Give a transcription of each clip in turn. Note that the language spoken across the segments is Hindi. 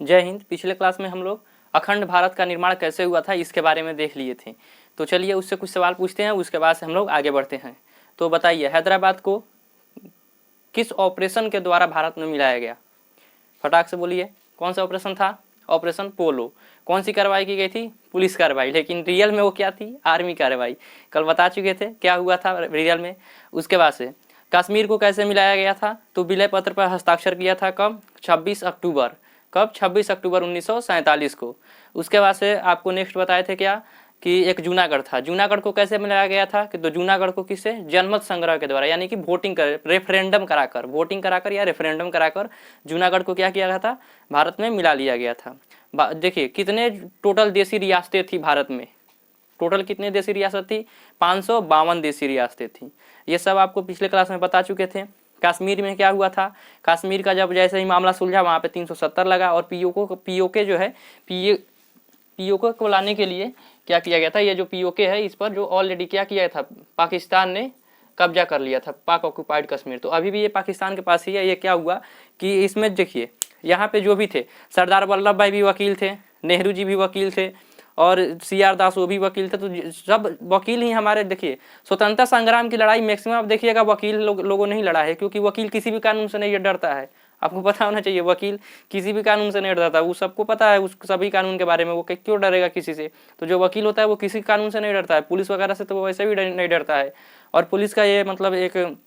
जय हिंद। पिछले क्लास में हम लोग अखंड भारत का निर्माण कैसे हुआ था इसके बारे में देख लिए थे। तो चलिए उससे कुछ सवाल पूछते हैं, उसके बाद से हम लोग आगे बढ़ते हैं। तो बताइए, हैदराबाद को किस ऑपरेशन के द्वारा भारत में मिलाया गया? फटाक से बोलिए, कौन सा ऑपरेशन था? ऑपरेशन पोलो। कौन सी कार्रवाई की गई थी? पुलिस कार्रवाई, लेकिन रियल में वो क्या थी? आर्मी कार्रवाई। कल बता चुके थे क्या हुआ था रियल में। उसके बाद से कश्मीर को कैसे मिलाया गया था? तो विलय पत्र पर हस्ताक्षर किया था कब? 26 अक्टूबर। कब? 26 अक्टूबर 1947 को। उसके बाद से आपको नेक्स्ट बताए थे क्या कि एक जूनागढ़ था। जूनागढ़ को कैसे मिलाया गया था? कि तो जूनागढ़ को किससे? जनमत संग्रह के द्वारा, यानी कि वोटिंग कर रेफरेंडम कराकर, वोटिंग कराकर या रेफरेंडम कराकर जूनागढ़ को क्या किया गया था? भारत में मिला लिया गया था। देखिए कितने टोटल देशी रियासतें थी भारत में। टोटल कितने देशी रियासत थी? 552 देशी रियासतें थी। ये सब आपको पिछले क्लास में बता चुके थे। कश्मीर में क्या हुआ था? कश्मीर का जब जैसे ही मामला सुलझा वहाँ पे 370 लगा और पीओके जो है पीओके को लाने के लिए क्या किया गया था? ये जो पीओके है इस पर जो ऑलरेडी क्या किया था, पाकिस्तान ने कब्जा कर लिया था, पाक ऑक्युपाइड कश्मीर। तो अभी भी ये पाकिस्तान के पास ही है। ये क्या हुआ कि इसमें देखिए यहाँ पे जो भी थे, सरदार वल्लभ भाई भी वकील थे, नेहरू जी भी वकील थे और CR दास वो भी वकील थे। तो सब वकील ही हमारे, देखिए स्वतंत्रता संग्राम की लड़ाई मैक्सिमम आप देखिएगा वकील लोगों ने ही लड़ा है, क्योंकि वकील किसी भी कानून से नहीं डरता है। आपको पता होना चाहिए, वकील किसी भी कानून से नहीं डरता। वो सबको पता है उस सभी कानून के बारे में, वो क्यों डरेगा किसी से। तो जो वकील होता है वो किसी कानून से नहीं डरता है, पुलिस वगैरह से तो वो वैसे भी नहीं डरता है। और पुलिस का ये मतलब एक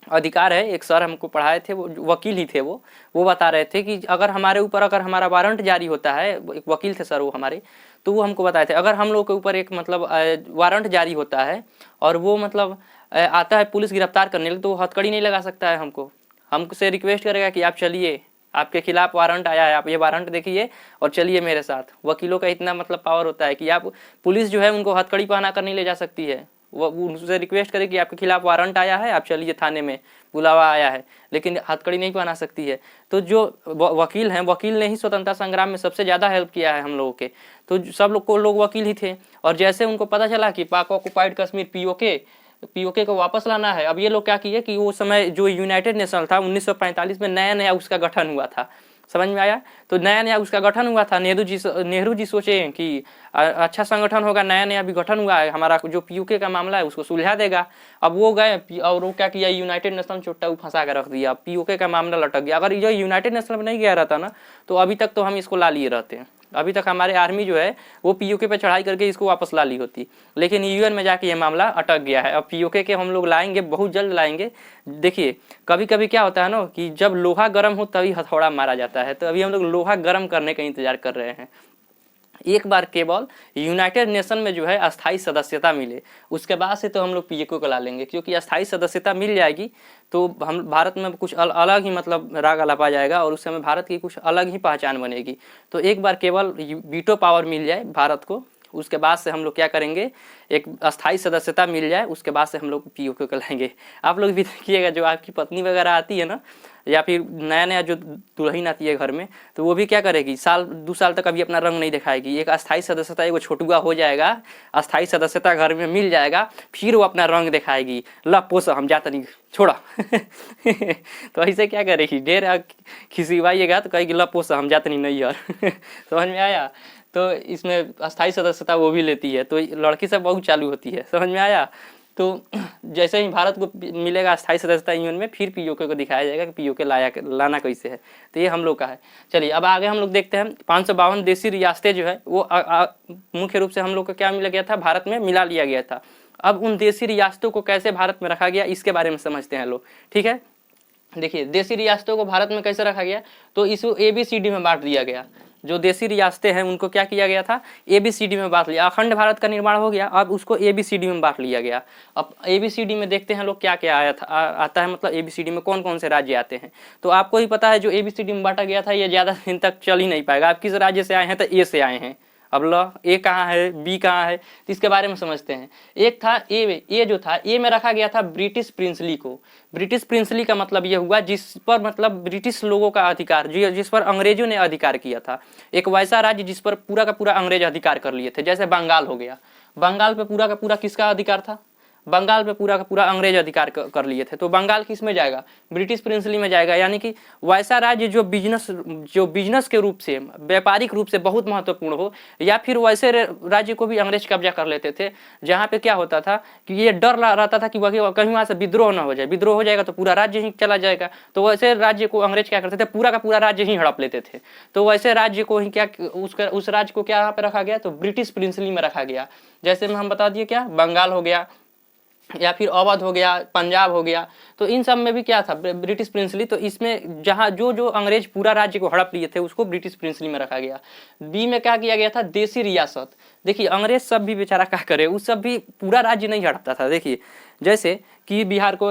अधिकार है। एक सर हमको पढ़ाए थे, वो वकील ही थे, वो बता रहे थे कि अगर हमारे ऊपर अगर हमारा वारंट जारी होता है, एक वकील थे सर वो हमारे, तो वो हमको बताए थे अगर हम लोग के ऊपर एक मतलब वारंट जारी होता है और वो मतलब आता है पुलिस गिरफ्तार करने के लिए, तो वो हथकड़ी नहीं लगा सकता है। हमसे रिक्वेस्ट करेगा कि आप चलिए, आपके खिलाफ वारंट आया है, आप ये वारंट देखिए और चलिए मेरे साथ। वकीलों का इतना मतलब पावर होता है कि आप पुलिस जो है उनको हथकड़ी पहना कर नहीं ले जा सकती है। वो उनसे रिक्वेस्ट करे कि आपके खिलाफ वारंट आया है, आप चलिए थाने में, बुलावा आया है, लेकिन हथकड़ी नहीं पहना सकती है। तो जो वकील हैं, वकील ने ही स्वतंत्रता संग्राम में सबसे ज़्यादा हेल्प किया है हम लोगों के। तो सब लोग वकील ही थे। और जैसे उनको पता चला कि पाक ऑक्युपाइड कश्मीर पीओके को वापस लाना है, अब ये लोग क्या किए कि वो समय जो यूनाइटेड नेशन था 1945 में नया उसका गठन हुआ था, समझ में आया? तो नया उसका गठन हुआ था। नेहरू जी सोचे कि अच्छा संगठन होगा, नया अभी गठन हुआ है, हमारा जो पीओके का मामला है उसको सुलझा देगा। अब वो गए और वो क्या किया, यूनाइटेड नेशन चुट्टा फंसा कर रख दिया, पीओके का मामला लटक गया। अगर ये यूनाइटेड नेशन में नहीं गया रहता ना, तो अभी तक तो हम इसको ला लिए रहते हैं। अभी तक हमारे आर्मी जो है वो पीओके पे चढ़ाई करके इसको वापस ला ली होती, लेकिन UN में जाके ये मामला अटक गया है। अब पीओके के हम लोग लाएंगे, बहुत जल्द लाएंगे। देखिए कभी कभी क्या होता है ना कि जब लोहा गर्म हो तभी हथौड़ा मारा जाता है। तो अभी हम लोग लोहा गर्म करने का इंतजार कर रहे हैं। एक बार केवल यूनाइटेड नेशन में जो है अस्थाई सदस्यता मिले, उसके बाद से तो हम लोग पीओके को ला लेंगे, क्योंकि अस्थाई सदस्यता मिल जाएगी तो हम भारत में कुछ अलग ही मतलब राग अलापा जाएगा और उस समय भारत की कुछ अलग ही पहचान बनेगी। तो एक बार केवल वीटो पावर मिल जाए भारत को, उसके बाद से हम लोग क्या करेंगे, एक अस्थाई सदस्यता मिल जाए, उसके बाद से हम लोग पीओके को लाएंगे। आप लोग भी देखिएगा, जो आपकी पत्नी वगैरह आती है ना, या फिर नया जो दुल्हन आती है घर में, तो वो भी क्या करेगी, 2 साल तक अभी अपना रंग नहीं दिखाएगी। एक अस्थाई सदस्यता, एक छोटुआ हो जाएगा, अस्थाई सदस्यता घर में मिल जाएगा, फिर वो अपना रंग दिखाएगी, ला पोस हम जाता नहीं छोड़ा तो ऐसे क्या करेगी, ढेर खिसिवाइएगा तो कहेगी ला पोस हम जाता नहीं यार समझ में आया? तो इसमें अस्थाई सदस्यता वो भी लेती है, तो लड़की सब बहुत चालू होती है, समझ में आया? तो जैसे ही भारत को मिलेगा अस्थाई सदस्यता यूएन में, फिर पीओके को दिखाया जाएगा कि पीओके लाना कैसे है। तो ये हम लोग का है। चलिए अब आगे हम लोग देखते हैं। 552 देशी रियासतें जो है वो मुख्य रूप से हम लोग को क्या मिला गया था, भारत में मिला लिया गया था। अब उन देशी रियासतों को कैसे भारत में रखा गया इसके बारे में समझते हैं लोग, ठीक है? देखिए देशी रियासतों को भारत में कैसे रखा गया, तो इसको ABCD में बांट दिया गया। जो देशी रियासतें हैं उनको क्या किया गया था, ABCD में बांट लिया। अखंड भारत का निर्माण हो गया, अब उसको ABCD में बांट लिया गया। अब ABCD में देखते हैं लोग क्या क्या आता है, मतलब ABCD में कौन कौन से राज्य आते हैं। तो आपको ही पता है जो ABCD में बांटा गया था ये ज़्यादा दिन तक चल ही नहीं पाएगा। आप किस राज्य से आए हैं, तो A से आए हैं। अब लो A कहाँ है, B कहाँ है, तो इसके बारे में समझते हैं। एक था A जो था A में रखा गया था ब्रिटिश प्रिंसली को। ब्रिटिश प्रिंसली का मतलब ये हुआ जिस पर मतलब ब्रिटिश लोगों का अधिकार, जिस पर अंग्रेजों ने अधिकार किया था। एक वैसा राज्य जिस पर पूरा का पूरा अंग्रेज अधिकार कर लिए थे, जैसे बंगाल हो गया। बंगाल पे पूरा का पूरा किसका अधिकार था, बंगाल पे पूरा का पूरा अंग्रेज अधिकार कर लिए थे। तो बंगाल किस में जाएगा? ब्रिटिश प्रिंसली में जाएगा। यानी कि वैसा राज्य जो बिजनेस के रूप से, व्यापारिक रूप से बहुत महत्वपूर्ण हो, या फिर वैसे राज्य को भी अंग्रेज कब्जा कर लेते थे जहाँ पे क्या होता था कि ये डर रहता था कि कहीं वहाँ से विद्रोह ना हो जाए, विद्रोह हो जाएगा तो पूरा राज्य ही चला जाएगा। तो वैसे राज्य को अंग्रेज क्या करते थे, पूरा का पूरा राज्य ही हड़प लेते थे। तो वैसे राज्य को ही क्या, उस राज्य को क्या यहाँ पे रखा गया? तो ब्रिटिश प्रिंसली में रखा गया। जैसे में हम बता दिए क्या, बंगाल हो गया, या फिर अवध हो गया, पंजाब हो गया। तो इन सब में भी क्या था? British princely. तो इसमें जहाँ जो अंग्रेज पूरा राज्य को हड़प लिए थे उसको ब्रिटिश प्रिंसली में रखा गया। बी में क्या किया गया था? देसी रियासत। देखिए अंग्रेज सब भी बेचारा क्या करे, उस सब भी पूरा राज्य नहीं हड़पता था। देखिए जैसे कि बिहार को,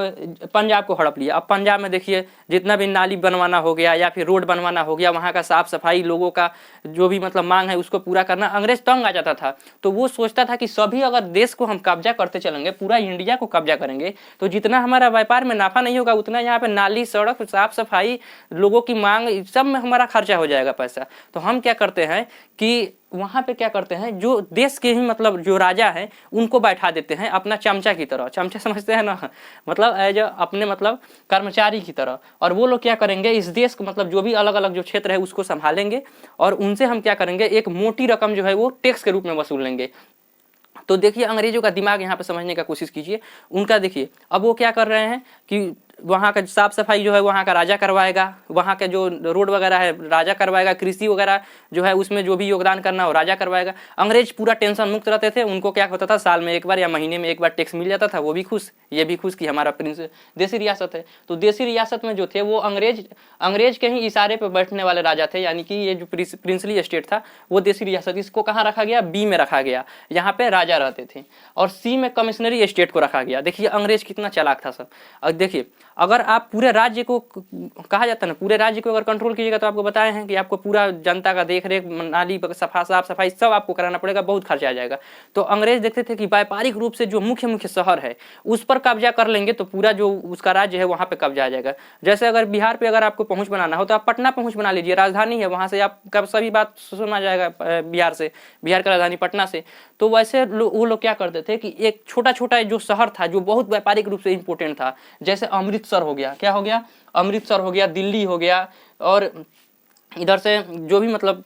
पंजाब को हड़प लिया। अब पंजाब में देखिए जितना भी नाली बनवाना हो गया या फिर रोड बनवाना हो गया, वहाँ का साफ सफाई, लोगों का जो भी मतलब मांग है उसको पूरा करना, अंग्रेज तंग आ जाता था। तो वो सोचता था कि सभी अगर देश को हम कब्जा करते चलेंगे, पूरा इंडिया को कब्जा करेंगे, तो जितना हमारा व्यापार में नाफा नहीं होगा उतना यहाँ पे नाली, सड़क, साफ सफाई, लोगों की मांग, सब में हमारा खर्चा हो जाएगा पैसा। तो हम क्या करते हैं कि वहाँ पे क्या करते हैं, जो देश के ही मतलब जो राजा है उनको बैठा देते हैं अपना चमचा की तरह। चमचा समझते हैं ना, मतलब एज अपने मतलब कर्मचारी की तरह। और वो लोग क्या करेंगे, इस देश को मतलब जो भी अलग अलग जो क्षेत्र है उसको संभालेंगे, और उनसे हम क्या करेंगे, एक मोटी रकम जो है वो टैक्स के रूप में वसूल लेंगे। तो देखिए अंग्रेजों का दिमाग यहाँ पे समझने का कोशिश कीजिए। उनका देखिए अब वो क्या कर रहे हैं कि वहाँ का साफ सफाई जो है वहाँ का राजा करवाएगा, वहाँ के जो रोड वगैरह है राजा करवाएगा, कृषि वगैरह जो है उसमें जो भी योगदान करना हो राजा करवाएगा। अंग्रेज पूरा टेंशन मुक्त रहते थे। उनको क्या होता था, साल में एक बार या महीने में एक बार टैक्स मिल जाता था, वो भी खुश, ये भी खुश कि हमारा प्रिंस देसी रियासत है। तो देसी रियासत में जो थे वो अंग्रेज के ही इशारे पर बैठने वाले राजा थे। यानी कि ये जो प्रिंसली स्टेट था वो देसी रियासत, इसको कहाँ रखा गया? बी में रखा गया, यहाँ पे राजा रहते थे। और सी में कमिश्नरी स्टेट को रखा गया। देखिए अंग्रेज कितना चालाक था सब। अब देखिए अगर आप पूरे राज्य को, कहा जाता है ना, पूरे राज्य को अगर कंट्रोल कीजिएगा, तो आपको बताए हैं कि आपको पूरा जनता का देख रेख, नाली साफ सफाई सब आपको कराना पड़ेगा, बहुत खर्चा आ जाएगा। तो अंग्रेज देखते थे कि व्यापारिक रूप से जो मुख्य शहर है उस पर कब्जा कर लेंगे तो पूरा जो उसका राज्य है वहाँ पे कब्जा आ जाएगा। जैसे अगर बिहार पे अगर आपको पहुँच बनाना हो तो आप पटना पहुँच बना लीजिए, राजधानी है, वहाँ से आपका सभी बात सुना जाएगा बिहार से, बिहार का राजधानी पटना से। तो वैसे वो लोग क्या करते थे कि एक छोटा छोटा जो शहर था जो बहुत व्यापारिक रूप से इंपॉर्टेंट था, जैसे अमृतसर हो गया, क्या हो गया? अमृतसर हो गया, दिल्ली हो गया, और इधर से जो भी मतलब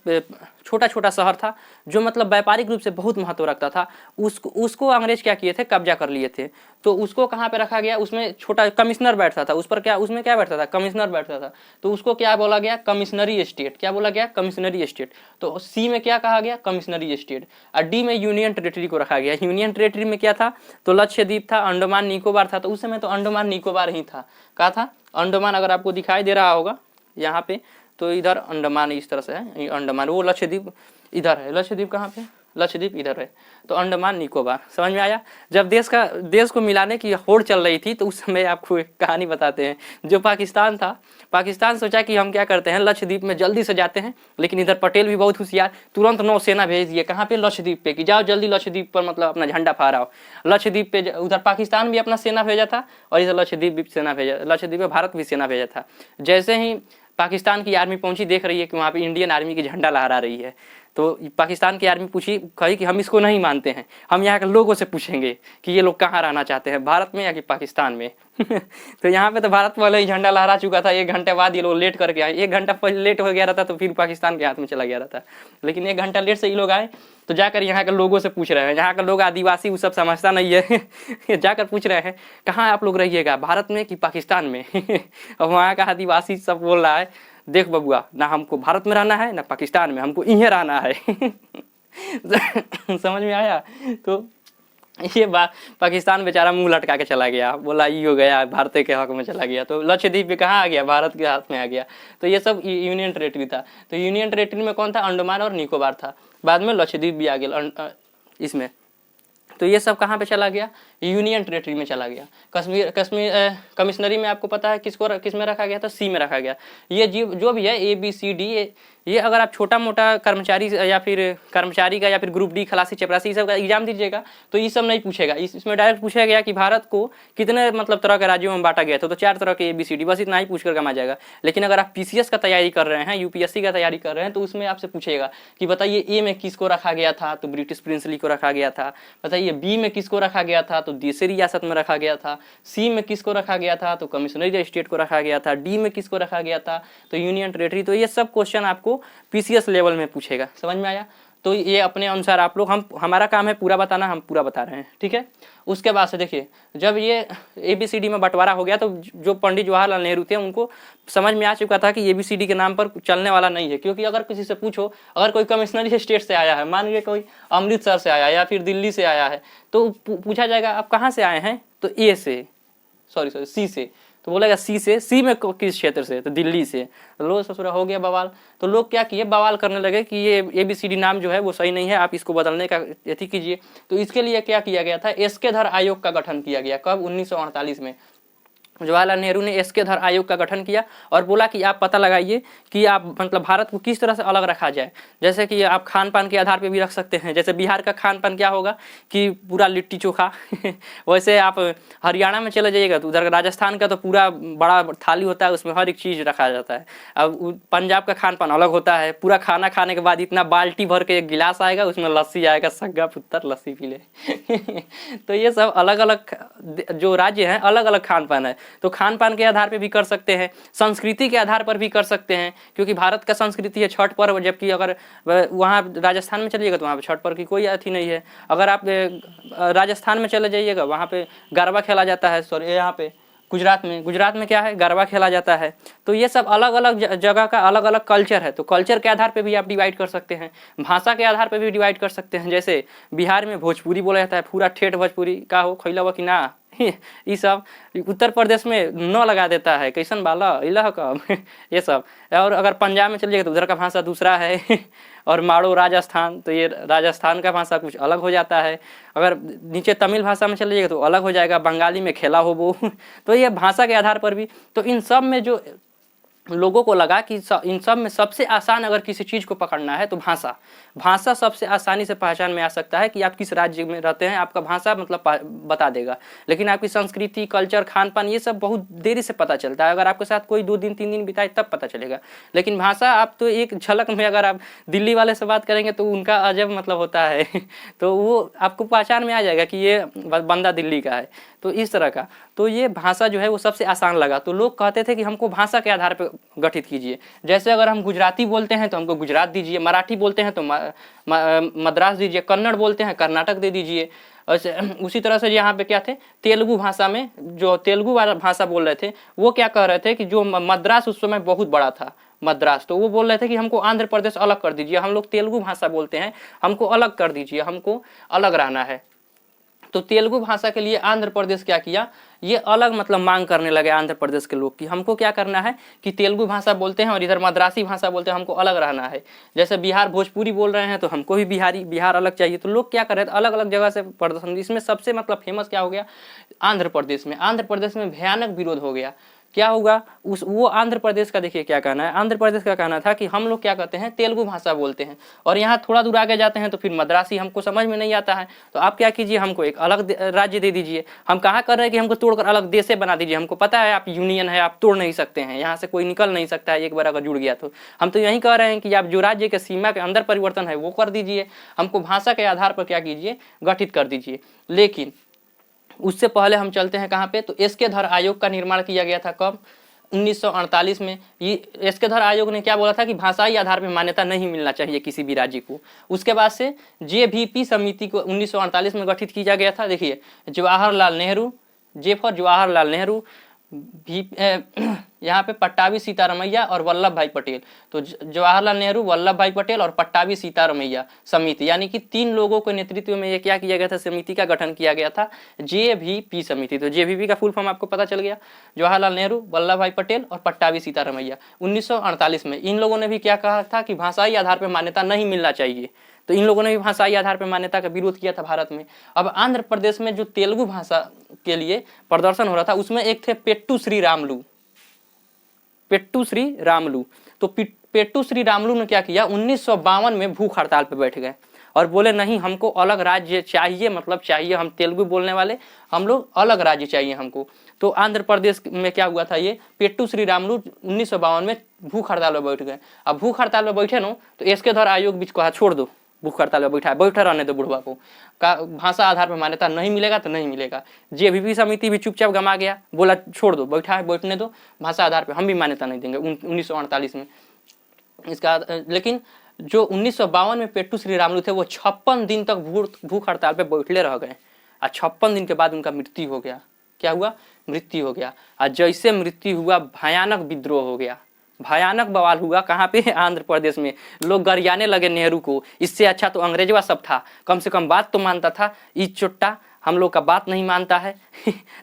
छोटा छोटा शहर था जो मतलब व्यापारिक रूप से बहुत महत्व रखता था, उसको अंग्रेज क्या किए थे? कब्जा कर लिए थे। तो उसको कहाँ पे रखा गया? उसमें छोटा कमिश्नर बैठता था, उस पर क्या, उसमें क्या बैठता था? कमिश्नर बैठता था। तो उसको क्या बोला गया? कमिश्नरी स्टेट। क्या बोला गया? कमिश्नरी स्टेट। तो सी में क्या कहा गया? कमिश्नरी स्टेट। और डी में यूनियन टेरिटरी को रखा गया। यूनियन टेरिटरी में क्या था? तो लक्षद्वीप था, अंडमान निकोबार था। तो उस समय तो अंडमान निकोबार ही था। कहा था? अंडमान। अगर आपको दिखाई दे रहा होगा यहाँ पे, तो इधर अंडमान इस तरह से है, अंडमान। वो लक्षद्वीप इधर है, लक्षद्वीप कहाँ पे? लक्षद्वीप इधर है। तो अंडमान निकोबार। समझ में आया? जब देश को मिलाने की होड़ चल रही थी तो उस समय आपको एक कहानी बताते हैं। जो पाकिस्तान था, पाकिस्तान सोचा कि हम क्या करते हैं, लक्षद्वीप में जल्दी से जाते हैं। लेकिन इधर पटेल भी बहुत होशियार, तुरंत नौसेना भेज दिए। कहाँ पे? लक्षद्वीप पे, कि जाओ जल्दी लक्षद्वीप पर मतलब अपना झंडा फहराओ। लक्षद्वीप पे उधर पाकिस्तान भी अपना सेना भेजा था और इधर लक्षद्वीप भी सेना भेजा, लक्षद्वीप में भारत भी सेना भेजा था। जैसे ही पाकिस्तान की आर्मी पहुंची, देख रही है कि वहाँ पे इंडियन आर्मी की झंडा लहरा रही है, तो पाकिस्तान की आर्मी पूछी, कही कि हम इसको नहीं मानते हैं, हम यहाँ के लोगों से पूछेंगे कि ये लोग कहाँ रहना चाहते हैं, भारत में या कि पाकिस्तान में। तो यहाँ पे तो भारत वाले ही झंडा लहरा चुका था। 1 घंटे बाद ये लोग लेट करके आए। 1 घंटा पहले लेट हो गया रहता तो फिर पाकिस्तान के हाथ में चला गया रहता। लेकिन 1 घंटा लेट से ये लोग आए तो जाकर यहाँ के लोगों से पूछ रहे हैं। यहाँ के लोग आदिवासी वो सब समझता नहीं है। जाकर पूछ रहे हैं कहाँ आप लोग रहिएगा, भारत में कि पाकिस्तान में। और वहाँ का आदिवासी सब बोल रहा है, देख बबुआ, ना हमको भारत में रहना है ना पाकिस्तान में, हमको इन्हें रहना है। समझ में आया? तो ये बात, पाकिस्तान बेचारा मुंह लटका के चला गया, बोला ये हो गया, भारत के हक में चला गया। तो लक्षद्वीप भी कहाँ आ गया? भारत के हाथ में आ गया। तो ये सब यूनियन टेरिटरी था। तो यूनियन टेरिटरी में कौन था? अंडमान और निकोबार था। बाद में लक्षद्वीप भी आ गया इसमें। तो ये सब कहाँ पे चला गया? यूनियन टेरिटरी में चला गया। कश्मीर कमिश्नरी में आपको पता है किस में रखा गया था? सी में रखा गया। ये जो भी है ABCD, ये अगर आप छोटा मोटा कर्मचारी या फिर कर्मचारी का या फिर ग्रुप डी, खलासी, चपरासी, सब का एग्जाम दीजिएगा तो ये सब नहीं पूछेगा। इसमें डायरेक्ट पूछा गया कि भारत को कितने मतलब तरह के राज्यों में बांटा गया था। तो 4 तरह के ABCD, बस इतना ही पूछ कर कमा जाएगा। लेकिन अगर आप PCS का तैयारी कर रहे हैं, UPSC का तैयारी कर रहे हैं, तो उसमें आपसे पूछेगा कि बताइए A में किसको रखा गया था? तो ब्रिटिश प्रिंसली को रखा गया था। बताइए B में किसको रखा गया था? तो देशी रियासत में रखा गया था। सी में किसको रखा गया था, तो कमिश्नरी स्टेट को रखा गया था। डी में किसको रखा गया था, तो यूनियन टेरेटरी। तो ये सब क्वेश्चन आपको पीसीएस लेवल में पूछेगा, समझ में आया। तो ये अपने अनुसार आप लोग, हमारा काम है पूरा बताना, हम पूरा बता रहे हैं, ठीक है। उसके बाद से देखिए, जब ये ABCD में बंटवारा हो गया तो जो पंडित जवाहरलाल नेहरू थे उनको समझ में आ चुका था कि ABCD के नाम पर चलने वाला नहीं है। क्योंकि अगर किसी से पूछो, अगर कोई कमिश्नरी स्टेट से आया है, मान लीजिए कोई अमृतसर से आया या फिर दिल्ली से आया है, तो पूछा जाएगा आप कहाँ से आए हैं, तो A से, सॉरी सी से, तो बोलेगा सी से। सी में किस क्षेत्र से, तो दिल्ली से। तो लो ससुरा हो गया बवाल। तो लोग क्या किए, बवाल करने लगे कि ये ABCD नाम जो है वो सही नहीं है, आप इसको बदलने का यति कीजिए। तो इसके लिए क्या किया गया था, SK धर आयोग का गठन किया गया। कब, 1948 में जवाहरलाल नेहरू ने SK धर आयोग का गठन किया और बोला कि आप पता लगाइए कि आप मतलब भारत को किस तरह से अलग रखा जाए। जैसे कि आप खान पान के आधार पे भी रख सकते हैं, जैसे बिहार का खान पान क्या होगा कि पूरा लिट्टी चोखा वैसे आप हरियाणा में चले जाइएगा तो उधर राजस्थान का तो पूरा बड़ा थाली होता है, उसमें हर एक चीज़ रखा जाता है। अब पंजाब का खान पान अलग होता है, पूरा खाना खाने के बाद इतना बाल्टी भर के एक गिलास आएगा, उसमें लस्सी आएगा, सग्गा पुत्तर लस्सी पी ले तो ये सब अलग अलग जो राज्य हैं अलग अलग खान पान है। तो खान पान के आधार पे भी कर सकते हैं, संस्कृति के आधार पर भी कर सकते हैं, क्योंकि भारत का संस्कृति है छठ पर्व, जबकि अगर वहाँ राजस्थान में चलिएगा तो वहाँ पे छठ पर्व की कोई अथी नहीं है। अगर आप राजस्थान में चले जाइएगा वहाँ पे गरबा खेला जाता है, सॉरी यहाँ पे गुजरात में क्या है, गरबा खेला जाता है। तो ये सब अलग अलग जगह का अलग अलग कल्चर है। तो कल्चर के आधार पे भी आप डिवाइड कर सकते हैं, भाषा के आधार पे भी डिवाइड कर सकते हैं। जैसे बिहार में भोजपुरी बोला जाता है, पूरा ठेठ भोजपुरी का हो खैला हुआ कि ना ये सब। उत्तर प्रदेश में न लगा देता है, कैसन बाला इलाह का ये सब। और अगर पंजाब में चलिएगा तो उधर का भाषा दूसरा है और माड़ो राजस्थान, तो ये राजस्थान का भाषा कुछ अलग हो जाता है। अगर नीचे तमिल भाषा में चलिएगा तो अलग हो जाएगा, बंगाली में खेला हो वो तो ये भाषा के आधार पर भी। तो इन सब में जो लोगों को लगा कि इन सब में सबसे आसान अगर किसी चीज़ को पकड़ना है तो भाषा सबसे आसानी से पहचान में आ सकता है कि आप किस राज्य में रहते हैं, आपका भाषा मतलब बता देगा। लेकिन आपकी संस्कृति, कल्चर, खान पान ये सब बहुत देरी से पता चलता है। अगर आपके साथ कोई 2 दिन 3 दिन बिताए तब पता चलेगा। लेकिन भाषा आप तो एक झलक में, अगर आप दिल्ली वाले से बात करेंगे तो उनका अजब मतलब होता है तो वो आपको पहचान में आ जाएगा कि ये बंदा दिल्ली का है। तो इस तरह का, तो ये भाषा जो है वो सबसे आसान लगा। तो लोग कहते थे कि हमको भाषा के आधार पर गठित कीजिए। जैसे अगर हम गुजराती बोलते हैं तो हमको गुजरात दीजिए, मराठी बोलते हैं तो मद्रास दीजिए, कन्नड़ बोलते हैं कर्नाटक दे दीजिए। उसी तरह से यहाँ पे क्या थे, तेलुगु भाषा में जो तेलुगु वाला भाषा बोल रहे थे वो क्या कह रहे थे कि जो मद्रास उस समय बहुत बड़ा था मद्रास, तो वो बोल रहे थे कि हमको आंध्र प्रदेश अलग कर दीजिए, हम लोग तेलुगु भाषा बोलते हैं, हमको अलग कर दीजिए, हमको अलग रहना है। तो तेलुगु भाषा के लिए आंध्र प्रदेश क्या किया, ये अलग मतलब मांग करने लगे आंध्र प्रदेश के लोग कि हमको क्या करना है कि तेलुगु भाषा बोलते हैं और इधर मद्रासी भाषा बोलते हैं, हमको अलग रहना है। जैसे बिहार भोजपुरी बोल रहे हैं तो हमको भी बिहार अलग चाहिए। तो लोग क्या कर रहे थे, अलग अलग जगह से प्रदर्शन। इसमें सबसे मतलब फेमस क्या हो गया, आंध्र प्रदेश में भयानक विरोध हो गया। क्या होगा वो आंध्र प्रदेश का देखिए क्या कहना है, आंध्र प्रदेश का कहना था कि हम लोग क्या कहते हैं तेलुगु भाषा बोलते हैं, और यहाँ थोड़ा दूर आगे जाते हैं तो फिर मद्रासी हमको समझ में नहीं आता है, तो आप क्या कीजिए हमको एक अलग राज्य दे दीजिए। हम कहाँ कर रहे हैं कि हमको तोड़कर अलग देश बना दीजिए, हमको पता है आप यूनियन है, आप तोड़ नहीं सकते हैं, यहाँ से कोई निकल नहीं सकता है एक बार अगर जुड़ गया तो। हम तो यही कह रहे हैं कि आप जो राज्य के सीमा के अंदर परिवर्तन है वो कर दीजिए, हमको भाषा के आधार पर क्या कीजिए गठित कर दीजिए। लेकिन उससे पहले हम चलते हैं कहाँ पे, तो SK धर आयोग का निर्माण किया गया था कब, 1948 में। ये SK धर आयोग ने क्या बोला था कि भाषाई आधार पर मान्यता नहीं मिलना चाहिए किसी भी राज्य को। उसके बाद से JVP समिति को 1948 में गठित किया गया था। देखिए जवाहरलाल नेहरू, J फॉर जवाहरलाल नेहरू, यहाँ पे पट्टाभी सीतारमैया और वल्लभ भाई पटेल। तो जवाहरलाल नेहरू, वल्लभ भाई पटेल और पट्टाभी सीतारमैया समिति, यानी कि 3 लोगों के नेतृत्व में ये क्या किया गया था, समिति का गठन किया गया था, JVP समिति। तो JVP का फुल फॉर्म आपको पता चल गया, जवाहरलाल नेहरू, वल्लभ भाई पटेल और पट्टाभी सीतारमैया। 1948 में इन लोगों ने भी क्या कहा था कि भाषाई आधार पर मान्यता नहीं मिलना चाहिए। तो इन लोगों ने भी भाषाई आधार पर मान्यता का विरोध किया था भारत में। अब आंध्र प्रदेश में जो तेलुगु भाषा के लिए प्रदर्शन हो रहा था उसमें एक थे पेट्टू श्री रामलू। तो पेट्टू श्री रामलू ने क्या किया, 1952 में भूख हड़ताल पे बैठ गए और बोले नहीं हमको अलग राज्य चाहिए, मतलब चाहिए हम तेलुगु बोलने वाले, हम लोग अलग राज्य चाहिए हमको। तो आंध्र प्रदेश में क्या हुआ था, ये पेट्टू श्री रामलू 1952 में भूख हड़ताल में बैठ गए। अब भूख हड़ताल में बैठे नो तो SK धर आयोग बीच कहा छोड़ दो, भूख हड़ताल पे बैठा है, बैठा रहने दो बुढ़वा को, का भाषा आधार पर मान्यता नहीं मिलेगा तो नहीं मिलेगा। जेबीपी समिति भी चुपचाप गमा गया, बोला छोड़ दो, बैठा है बैठने दो, भाषा आधार पर हम भी मान्यता नहीं देंगे 1948 में इसका। लेकिन जो 1952 में पेट्टू श्री रामुलू थे वो 56 दिन तक भूख हड़ताल पे बैठले रह गए और 56 दिन के बाद उनका मृत्यु हो गया। क्या हुआ? मृत्यु हो गया। और जैसे मृत्यु हुआ भयानक विद्रोह हो गया, भयानक बवाल हुआ। कहाँ पे? आंध्र प्रदेश में। लोग गरियाने लगे नेहरू को, इससे अच्छा तो अंग्रेजवा सब था, कम से कम बात तो मानता था, इस चुट्टा हम लोग का बात नहीं मानता है।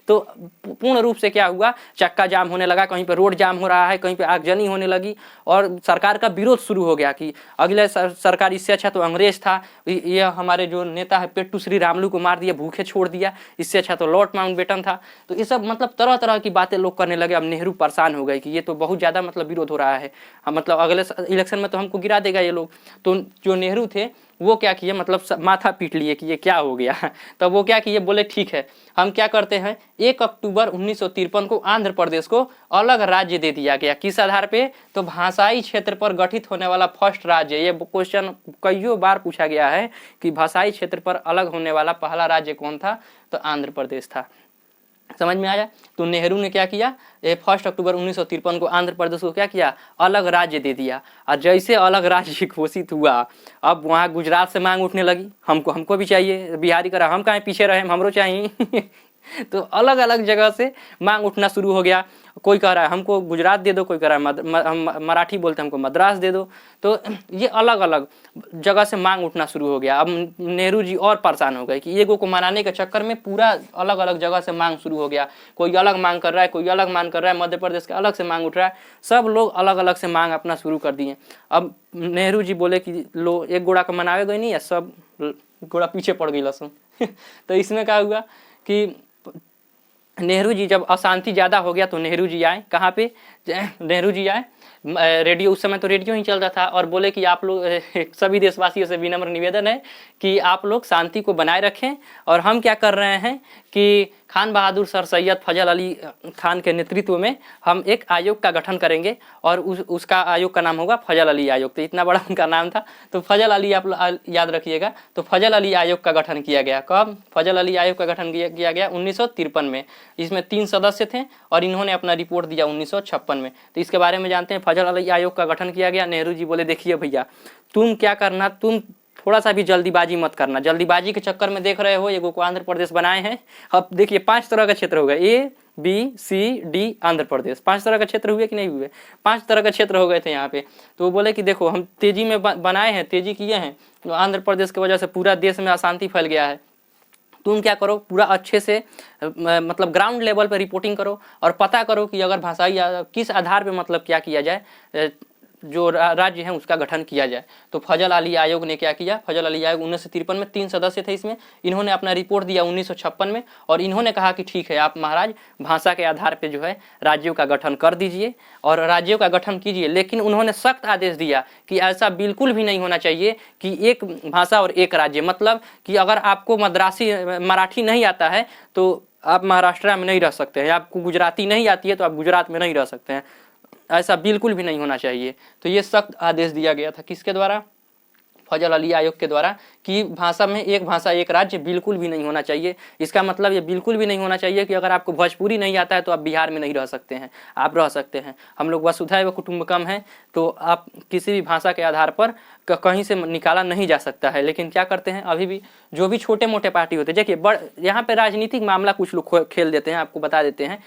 तो पूर्ण रूप से क्या हुआ? चक्का जाम होने लगा, कहीं पे रोड जाम हो रहा है, कहीं पे आगजनी होने लगी और सरकार का विरोध शुरू हो गया कि अगले सरकार इससे अच्छा तो अंग्रेज था, ये हमारे जो नेता है पेट्टू श्री रामुलू को मार दिया, भूखे छोड़ दिया, इससे अच्छा तो लॉर्ड माउंटबेटन था। तो ये सब मतलब तरह तरह की बातें लोग करने लगे। अब नेहरू परेशान हो गए कि ये तो बहुत ज़्यादा मतलब विरोध हो रहा है, मतलब अगले इलेक्शन में तो हमको गिरा देगा ये लोग। तो जो नेहरू थे वो क्या किए, मतलब माथा पीट लिए कि ये क्या हो गया। तब वो क्या किए, बोले ठीक है हम क्या करते हैं, 1 अक्टूबर 1953 को आंध्र प्रदेश को अलग राज्य दे दिया गया। किस आधार पे? तो भाषाई क्षेत्र पर गठित होने वाला फर्स्ट राज्य। ये क्वेश्चन कईयों बार पूछा गया है कि भाषाई क्षेत्र पर अलग होने वाला पहला राज्य कौन था? तो आंध्र प्रदेश था। समझ में आया? तो नेहरू ने क्या किया, 1 अक्टूबर 1953 को आंध्र प्रदेश को क्या किया, अलग राज्य दे दिया। और जैसे अलग राज्य घोषित हुआ, अब वहाँ गुजरात से मांग उठने लगी, हमको भी चाहिए। बिहारी करा हम कहाँ पीछे रहे, हमरो चाहिए। तो अलग अलग जगह से मांग उठना शुरू हो गया। कोई कह रहा है हमको गुजरात दे दो, कोई कह रहा है मराठी बोलते हमको मद्रास दे दो। तो ये अलग अलग जगह से मांग उठना शुरू हो गया। अब नेहरू जी और परेशान हो गए कि एगो को मनाने के चक्कर में पूरा अलग अलग जगह से मांग शुरू हो गया। कोई अलग मांग कर रहा है, कोई अलग मांग कर रहा है, मध्य प्रदेश का अलग से मांग उठ रहा है, सब लोग अलग अलग से मांग अपना शुरू कर दिए। अब नेहरू जी बोले कि लो एक गोड़ा का मनावे गए नहीं है, सब गोड़ा पीछे पड़ गई लहसुन। तो इसमें क्या हुआ कि नेहरू जी जब अशांति ज़्यादा हो गया तो नेहरू जी आए। कहाँ पे? नेहरू जी आए रेडियो, उस समय तो रेडियो ही चल रहा था, और बोले कि आप लोग सभी देशवासियों से विनम्र निवेदन है कि आप लोग शांति को बनाए रखें। और हम क्या कर रहे हैं कि खान बहादुर सर सैयद फजल अली खान के नेतृत्व में हम एक आयोग का गठन करेंगे और उसका आयोग का नाम होगा फजल अली आयोग। तो इतना बड़ा उनका नाम था, तो फजल अली आप याद रखिएगा। तो फजल अली आयोग का गठन किया गया। कब? फजल अली आयोग का गठन किया गया 1953 में। इसमें 3 सदस्य थे और इन्होंने अपना रिपोर्ट दिया 1956 में। तो इसके बारे में जानते हैं। फजल अली आयोग का गठन किया गया। नेहरू जी बोले देखिए भैया तुम क्या करना, तुम थोड़ा सा भी जल्दीबाजी मत करना। जल्दीबाजी के चक्कर में देख रहे हो एगो को आंध्र प्रदेश बनाए हैं। अब देखिए 5 तरह का क्षेत्र हो गए, A B C D Andhra Pradesh. 5 तरह का क्षेत्र हुए कि नहीं हुए? 5 तरह का क्षेत्र हो गए थे यहाँ पे। तो वो बोले कि देखो हम तेजी में बनाए हैं, तेजी किए हैं, तो आंध्र प्रदेश की वजह से पूरा देश में अशांति फैल गया है। तुम क्या करो, पूरा अच्छे से मतलब ग्राउंड लेवल पर रिपोर्टिंग करो और पता करो कि अगर भाषाई किस आधार पे मतलब क्या किया जाए, जो राज्य है उसका गठन किया जाए। तो फजल अली आयोग ने क्या किया, फजल अली आयोग 1953 में 3 सदस्य थे इसमें, इन्होंने अपना रिपोर्ट दिया 1956 में और इन्होंने कहा कि ठीक है आप महाराज भाषा के आधार पे जो है राज्यों का गठन कर दीजिए और राज्यों का गठन कीजिए। लेकिन उन्होंने सख्त आदेश दिया कि ऐसा बिल्कुल भी नहीं होना चाहिए कि एक भाषा और एक राज्य, मतलब कि अगर आपको मराठी नहीं आता है तो आप महाराष्ट्र में नहीं रह सकते हैं, आपको गुजराती नहीं आती है तो आप गुजरात में नहीं रह सकते हैं, ऐसा बिल्कुल भी नहीं होना चाहिए। तो ये सख्त आदेश दिया गया था किसके द्वारा? फजल अली आयोग के द्वारा, कि भाषा में एक भाषा एक राज्य बिल्कुल भी नहीं होना चाहिए। इसका मतलब ये बिल्कुल भी नहीं होना चाहिए कि अगर आपको भोजपुरी नहीं आता है तो आप बिहार में नहीं रह सकते हैं, आप रह सकते हैं। हम लोग वसुधैव कुटुम्बकम हैं, तो आप किसी भी भाषा के आधार पर कहीं से निकाला नहीं जा सकता है। लेकिन क्या करते हैं अभी भी जो भी छोटे मोटे पार्टी होते हैं, देखिए यहाँ पे राजनीतिक मामला कुछ लोग खेल देते हैं, आपको बता देते हैं।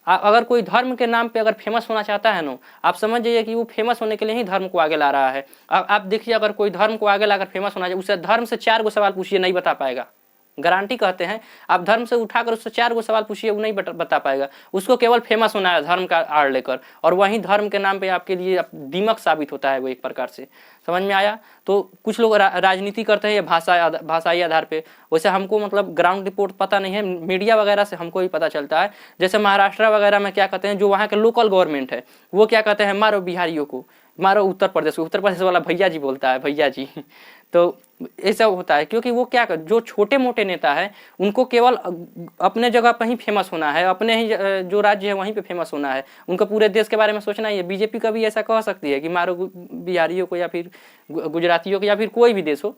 अगर कोई धर्म के नाम पे अगर फेमस होना चाहता है ना, आप समझ जाइए कि वो फेमस होने के लिए ही धर्म को आगे ला रहा है। आप देखिए अगर कोई धर्म को आगे लाकर फेमस होना चाहिए, उससे धर्म से 4 गो सवाल पूछिए नहीं बता पाएगा, गारंटी कहते हैं। आप धर्म से उठाकर उससे 4 गो सवाल पूछिए वो नहीं बता पाएगा, उसको केवल फेमस होना है धर्म का आड़ लेकर, और वहीं धर्म के नाम पे आपके लिए दीमक साबित होता है वो एक प्रकार से। समझ में आया? तो कुछ लोग राजनीति करते हैं ये भाषाई आधार पे। वैसे हमको मतलब ग्राउंड रिपोर्ट पता नहीं है, मीडिया वगैरह से हमको ही पता चलता है। जैसे महाराष्ट्र वगैरह में क्या कहते हैं, जो वहाँ के लोकल गवर्नमेंट है वो क्या कहते हैं, मारो बिहारियों को, मारो उत्तर प्रदेश वाला भैया जी बोलता है, भैया जी। तो ऐसा होता है क्योंकि वो क्या जो छोटे मोटे नेता है उनको केवल अपने जगह पर ही फेमस होना है, अपने ही जो राज्य है वहीं पे फेमस होना है, उनको पूरे देश के बारे में सोचना ही है। बीजेपी कभी ऐसा कह सकती है कि मारो बिहारियों को या फिर गुजरातियों को या फिर कोई भी देश हो,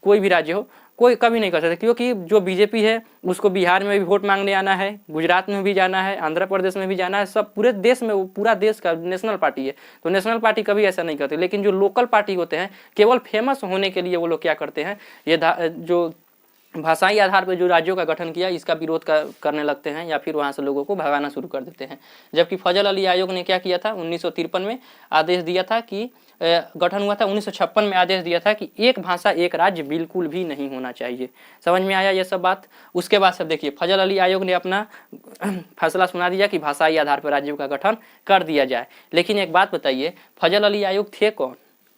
कोई भी राज्य हो, कोई कभी नहीं कर सकते, क्योंकि जो बीजेपी है उसको बिहार में भी वोट मांगने आना है, गुजरात में भी जाना है, आंध्र प्रदेश में भी जाना है, सब पूरे देश में, पूरा देश का नेशनल पार्टी है। तो नेशनल पार्टी कभी ऐसा नहीं करती। लेकिन जो लोकल पार्टी होते हैं केवल फेमस होने के लिए वो लोग क्या करते हैं, ये जो भाषाई आधार पर जो राज्यों का गठन किया इसका विरोध करने लगते हैं या फिर वहाँ से लोगों को भगाना शुरू कर देते हैं। जबकि फजल अली आयोग ने क्या किया था, 1953 में आदेश दिया था कि गठन हुआ था 1956 में आदेश दिया था कि एक भाषा एक राज्य बिल्कुल भी नहीं होना चाहिए। समझ में आया ये सब बात। उसके बाद सब देखिए फजल अली आयोग ने अपना फैसला सुना दिया कि भाषाई आधार पर राज्यों का गठन कर दिया जाए। लेकिन एक बात बताइए, फजल अली आयोग थे कौन?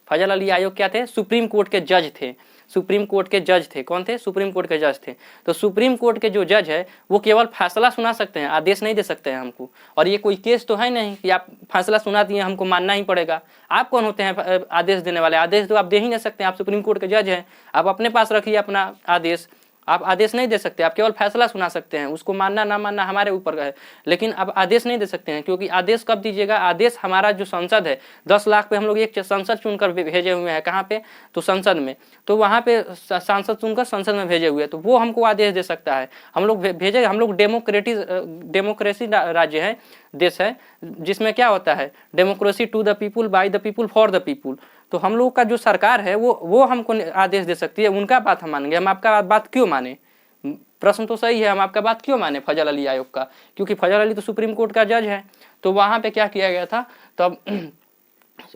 फजल अली आयोग क्या थे? सुप्रीम कोर्ट के जज थे। सुप्रीम कोर्ट के जज थे। कौन थे? सुप्रीम कोर्ट के जज थे। तो सुप्रीम कोर्ट के जो जज है वो केवल फैसला सुना सकते हैं, आदेश नहीं दे सकते हैं हमको। और ये कोई केस तो है नहीं कि आप फैसला सुना दिए हमको मानना ही पड़ेगा। आप कौन होते हैं आदेश देने वाले? आदेश तो आप दे ही नहीं सकते हैं, आप सुप्रीम कोर्ट के जज हैं। आप अपने पास रखिए अपना आदेश, आप आदेश नहीं दे सकते, आप केवल फैसला सुना सकते हैं, उसको मानना ना मानना हमारे ऊपर है। लेकिन आप आदेश नहीं दे सकते हैं, क्योंकि आदेश कब दीजिएगा? आदेश हमारा जो संसद है, 10 लाख पे हम लोग एक संसद चुनकर भेजे हुए हैं। कहाँ पे? तो संसद में। तो वहाँ पे सांसद चुनकर संसद में भेजे हुए हैं, तो वो हमको आदेश दे सकता है। हम लोग भेजे, हम लोग डेमोक्रेसी राज्य है, देश है, जिसमें क्या होता है, democracy to the people, by the people, for the people. तो हम लोग का जो सरकार है वो हमको आदेश दे सकती है, उनका बात हम मानेंगे। हम आपका बात क्यों माने? प्रश्न तो सही है, हम आपका बात क्यों माने फजल अली आयोग का? क्योंकि फजल अली तो सुप्रीम कोर्ट का जज है। तो वहां पे क्या किया गया था, तब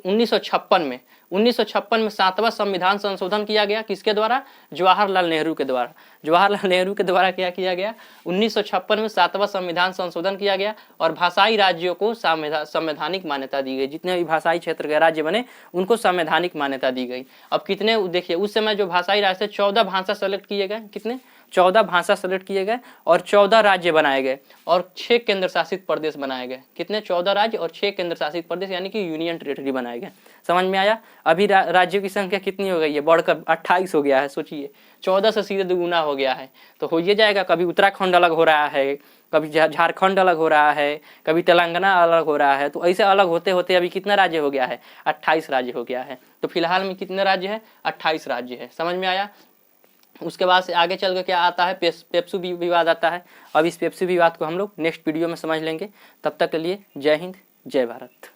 1956 में 7वां संविधान संशोधन किया गया। किसके द्वारा? जवाहरलाल नेहरू के द्वारा। जवाहरलाल नेहरू के द्वारा क्या किया गया? 1956 में 7वां संविधान संशोधन किया गया और भाषाई राज्यों को संवैधानिक मान्यता दी गई। जितने भी भाषाई क्षेत्र के राज्य बने उनको संवैधानिक मान्यता दी गई। अब कितने देखिए, उस समय जो भाषाई राज्य थे 14 भाषा सेलेक्ट किए गए। कितने? 14 भाषा सेलेक्ट किए गए और 14 राज्य बनाए गए और 6 केंद्र शासित प्रदेश बनाए गए। कितने? 14 राज्य और 6 केंद्र शासित प्रदेश, यानी कि यूनियन टेरिटरी बनाए गए। समझ में आया? अभी राज्यों की संख्या कितनी हो गई है? बढ़कर 28 हो गया है। सोचिए, 14 से सीधे दुगुना हो गया है। तो हो ये जाएगा, कभी उत्तराखंड अलग हो रहा है, कभी झारखंड अलग हो रहा है, कभी तेलंगाना अलग हो रहा है। तो ऐसे अलग होते होते अभी कितना राज्य हो गया है? 28 राज्य हो गया है। तो फिलहाल में कितने राज्य है? 28 राज्य है। समझ में आया? उसके बाद से आगे चल के क्या आता है? पेप्सू विवाद आता है। अब इस पेप्सू विवाद को हम लोग नेक्स्ट वीडियो में समझ लेंगे। तब तक के लिए जय हिंद, जय भारत।